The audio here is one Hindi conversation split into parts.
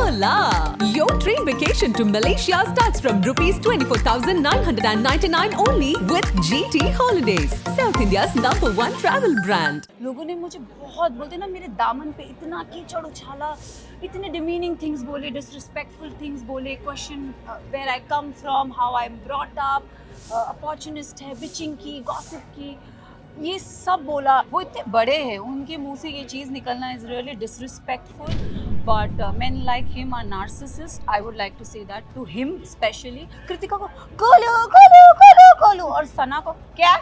Hola! Your dream vacation to Malaysia starts from rupees 24,999 only with GT Holidays, South India's #1 travel brand. लोगों ने मुझे बहुत बोलते ना मेरे दामन पे इतना कीचड़ उछाला, इतने डिमीनिंग थिंग्स बोले, डिसरिस्पेक्टफुल थिंग्स बोले, question where I come from, how I am brought up, opportunist है, बिचिंग की, गॉसिप की, ये सब बोला। वो इतने बड़े हैं, उनके मुंह से ये चीज़ निकलना is really disrespectful. But men like him are narcissists. I would like to say that to him especially. Kritika को कोलू और सना को क्या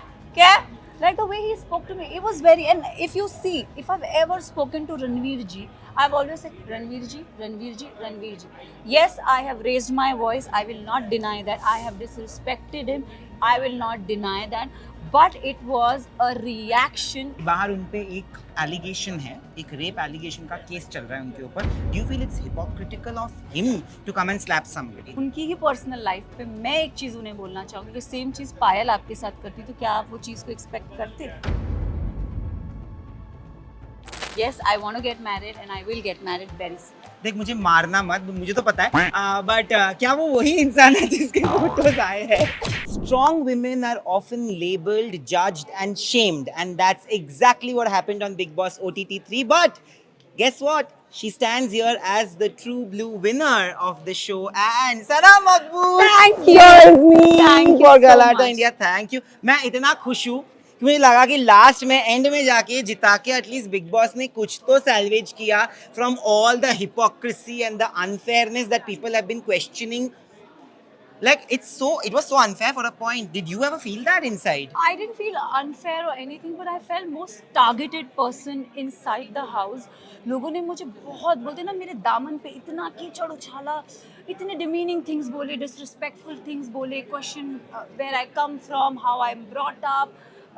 like the way he spoke to me, it was very. And if you see, if I've ever spoken to Ranveer ji, I've always said Ranveer ji. Yes, I have raised my voice. I will not deny that. I have disrespected him. I will not deny that. But it was a reaction. बाहर उन पे एक एलिगेशन है, एक रेप एलिगेशन का केस चल रहा है उनके ऊपर. Do you feel it's hypocritical of him to come and slap somebody? उनकी ही पर्सनल लाइफ पे मैं एक चीज़ उन्हें बोलना चाहूँगी कि सेम चीज़ पायल आपके साथ करती तो क्या आप वो चीज़ को एक्सपेक्ट करते? Yes, I want to get married and I will get married very soon. देख, मुझे मारना मत, मुझे तो पता है, बट क्या वो वही इंसान है जिसके फोटोज आए हैं? Strong women are often labeled, judged and shamed, and that's exactly what happened on Big Boss OTT 3. But guess what? She stands here as the true blue winner of the show, and Sana Maqbool. Thank you. Cheers me Thank you for so Galata much. India. Thank you. मैं इतना खुश हूँ कि मुझे लगा कि लास्ट में एंड में जाके जिता के एटलीस्ट बिग बॉस ने कुछ तो सैल्वेज किया from all the hypocrisy and the unfairness that people have been questioning. Like it was so unfair for a point. Did you ever feel that inside? I didn't feel unfair or anything, but I felt most targeted person inside the house. लोगों ने मुझे बहुत बोलते ना मेरे दामन पे इतना कीचड़ उछाला, इतने डिमीनिंग थिंग्स बोले, डिसरिस्पेक्टफुल थिंग्स बोले, question where I come from, how I am brought up,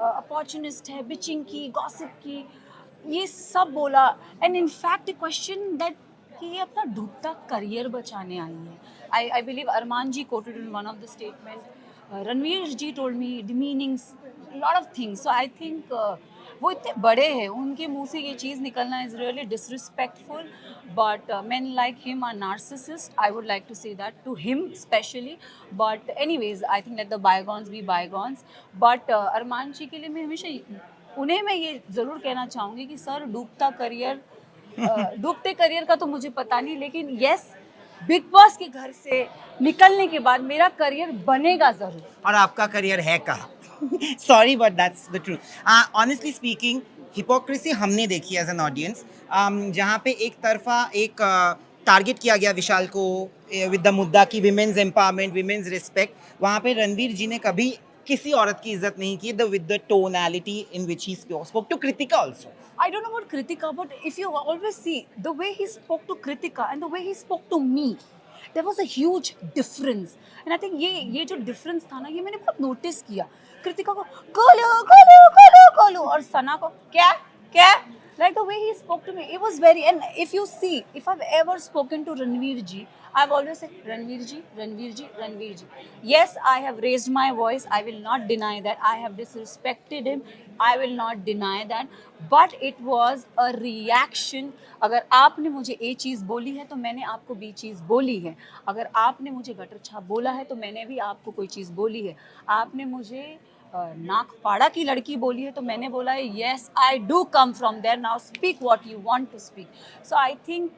opportunist है, बिचिंग की, गॉसिप की, ये सब बोला. And in fact question that कि ये अपना डूबता करियर बचाने आई है. I believe Arman ji quoted in one of the statement. Ranveer ji told me demeanings, a lot of things. So I think वो इतने बड़े हैं, उनके मुंह से ये चीज़ निकलना is really disrespectful. But men like him are narcissists. I would like to say that to him especially. But anyways, I think let the bygones be bygones. But अरमान जी के लिए मैं हमेशा उन्हें मैं ये ज़रूर कहना चाहूँगी कि सर डूबते करियर का तो मुझे पता नहीं, लेकिन यस, बिग बॉस के घर से निकलने के बाद मेरा करियर बनेगा जरूर. और आपका करियर है कहाँ? Sorry but that's the truth. Honestly speaking, hypocrisy हमने देखी एज एन ऑडियंस, जहाँ पे एक तरफा एक टारगेट किया गया विशाल को विद द मुद्दा की विमेंस एम्पावरमेंट, विमेंस रिस्पेक्ट. वहाँ पे रणवीर जी ने कभी किसी औरत की इज्जत नहीं की, with the tonality in which he spoke to Kritika also. I don't know about Kritika, but if you always see the way he spoke to Kritika and the way he spoke to me, there was a huge difference. And I think ये जो difference था ना, ये मैंने बहुत notice किया. Kritika को कोलू और सना को क्या like the way he spoke to me, it was very. And if you see, if I've ever spoken to Ranveer ji, I've always said Ranveer ji. Yes, I have raised my voice. I will not deny that. I have disrespected him. I will not deny that. But it was a reaction. अगर आपने मुझे ए चीज़ बोली है तो मैंने आपको बी चीज़ बोली है. अगर आपने मुझे गटर छाप बोला है तो मैंने भी आपको कोई चीज़ बोली है. आपने मुझे नाक फाड़ा की लड़की बोली है तो मैंने बोला है yes, I do come from there. Now speak what you want to speak. So I think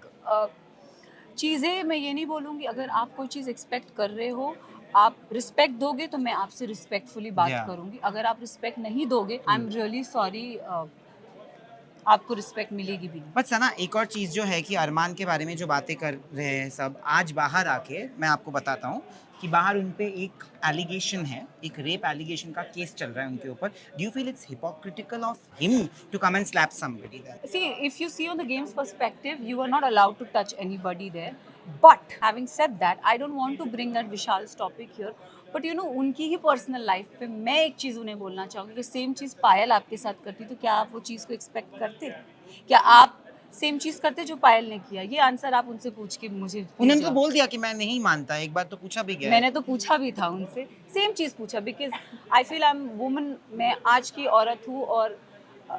चीज़ें मैं ये नहीं बोलूँगी. अगर आप कोई चीज़ एक्सपेक्ट कर रहे हो, आप रिस्पेक्ट दोगे तो मैं आपसे रिस्पेक्टफुली बात करूँगी. अगर आप रिस्पेक्ट नहीं दोगे, आई एम रियली सॉरी, आपको रिस्पेक्ट मिलेगी भी नहीं. बट सना, एक और चीज़ जो है कि अरमान के बारे में जो बातें कर रहे हैं सब, आज बाहर आके मैं आपको बताता हूँ कि बाहर उन पे एक एलिगेशन है, एक रेप एलिगेशन का केस चल रहा है उनके ऊपर. Do you feel it's hypocritical of him to come and slap somebody? See, if you see on the game's perspective, you are not allowed to touch anybody there. But having said that, I don't want to bring that Vishal's topic here. But you know, उनकी ही पर्सनल लाइफ पे मैं एक चीज़ उन्हें बोलना चाहूँगी कि सेम चीज़ पायल आपके साथ करती तो क्या आप वो चीज़ को एक्सपेक्ट करते? क्या आप सेम चीज़ करते जो पायल ने किया? ये आंसर आप उनसे पूछ के मुझे. उन्होंने तो बोल दिया कि मैं नहीं मानता. एक बार तो पूछा भी गया. मैंने तो पूछा भी था उनसे, सेम चीज़ पूछा, because I feel I am woman. मैं आज की औरत हूँ और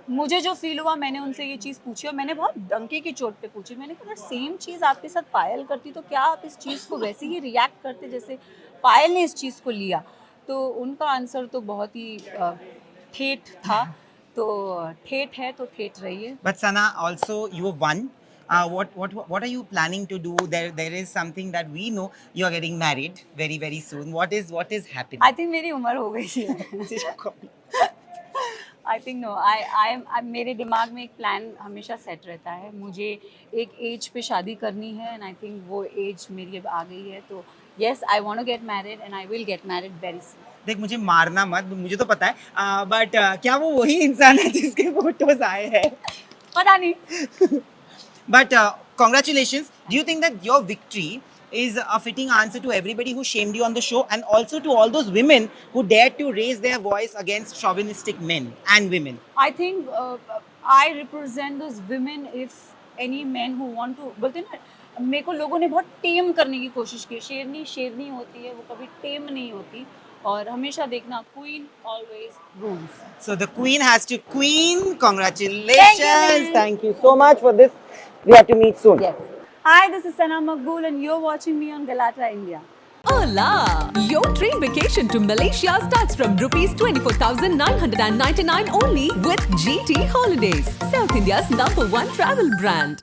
मुझे जो फील हुआ मैंने उनसे ये चीज़ पूछी और मैंने बहुत डंके की चोट पे पूछी। मैंने कहा अगर सेम चीज़ आपके साथ पायल करती तो क्या आप इस चीज़ को वैसे ही रिएक्ट करते जैसे पायल ने इस चीज़ को लिया? तो उनका आंसर तो बहुत ही ठेठ था। तो ठेठ है तो ठेठ रहिए। But Sana, also you have won. What are you planning to do? There is something that we know you are getting married very soon. What is happening? I think मेरी उम्र हो गई है। आई थिंक नो आई मेरे दिमाग में एक प्लान हमेशा सेट रहता है। मुझे एक एज पे शादी करनी है एंड आई थिंक वो एज मेरी अब आ गई है। तो yes I want to get married and I will get married very soon. देख मुझे मारना मत, मुझे तो पता है, बट क्या वो वही इंसान है जिसके फोटोज आए हैं? पता नहीं। But congratulations. Do you think that your victory is a fitting answer to everybody who shamed you on the show, and also to all those women who dared to raise their voice against chauvinistic men and women? I think I represent those women if any men who want to बोलते हैं ना, मेरे को लोगों ने बहुत टेम करने की कोशिश की। शेरनी शेरनी होती है, वो कभी टेम नहीं होती। और हमेशा देखना queen always rules. So the queen has to queen. Congratulations. ma'am. Thank you so much for this. We have to meet soon. Yes. Hi, this is Sana Makbul and you're watching me on Galata India. Hola! Your dream vacation to Malaysia starts from rupees 24,999 only with GT Holidays, South India's #1 travel brand.